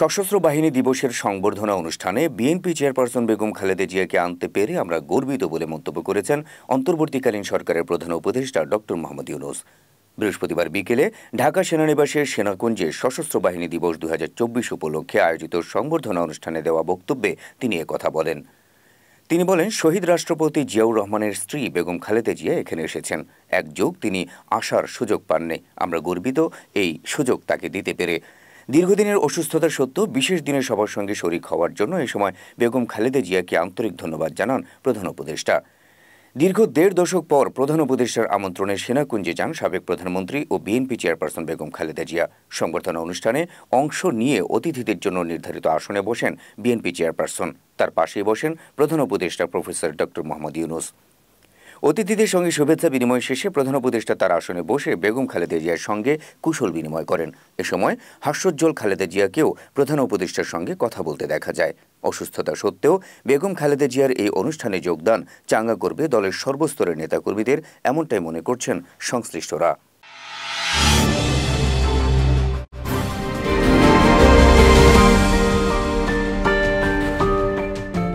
সশস্ত্র বাহিনী দিবসের সংবর্ধনা অনুষ্ঠানে বিএনপি চেয়ারপারসন বেগম খালেদা জিয়াকে আনতে পেরে আমরা গর্বিত বলে মন্তব্য করেছেন অন্তর্বর্তীকালীন সরকারের প্রধান উপদেষ্টা ডক্টর মোহাম্মদ ইউনূস। বৃহস্পতিবার বিকেলে ঢাকা সেনানিবাসের সেনাকুঞ্জে সশস্ত্র বাহিনী দিবস ২০২৪ উপলক্ষে আয়োজিত সংবর্ধনা অনুষ্ঠানে দেওয়া বক্তব্যে তিনি একথা বলেন। তিনি বলেন, শহীদ রাষ্ট্রপতি জিয়াউর রহমানের স্ত্রী বেগম খালেদা জিয়া এখানে এসেছেন। এক যুগ তিনি আসার সুযোগ পাননি। আমরা গর্বিত এই সুযোগ তাকে দিতে পেরে। দীর্ঘদিনের অসুস্থতা সত্ত্বেও বিশেষ দিনে সবার সঙ্গে শরিক হওয়ার জন্য এ সময় বেগম খালেদা জিয়াকে আন্তরিক ধন্যবাদ জানান প্রধান উপদেষ্টা। দীর্ঘ ১.৫ দশক পর প্রধান উপদেষ্টার আমন্ত্রণে সেনাকুঞ্জে যান সাবেক প্রধানমন্ত্রী ও বিএনপি চেয়ারপারসন বেগম খালেদা জিয়া। সংবর্ধনা অনুষ্ঠানে অংশ নিয়ে অতিথিদের জন্য নির্ধারিত আসনে বসেন বিএনপি চেয়ারপারসন। তার পাশেই বসেন প্রধান উপদেষ্টা প্রফেসর ডক্টর মোহাম্মদ ইউনূস। অতিথিদের সঙ্গে শুভেচ্ছা বিনিময় শেষে প্রধান উপদেষ্টা তার আসনে বসে বেগম খালেদা জিয়ার সঙ্গে কুশল বিনিময় করেন। এ সময় হাস্যোজ্জ্বল খালেদা জিয়াকেও প্রধান উপদেষ্টার সঙ্গে কথা বলতে দেখা যায়। অসুস্থতা সত্ত্বেও বেগম খালেদা জিয়ার এই অনুষ্ঠানে যোগদান চাঙ্গা করবে দলের সর্বস্তরের নেতাকর্মীদের, এমনটাই মনে করছেন সংশ্লিষ্টরা।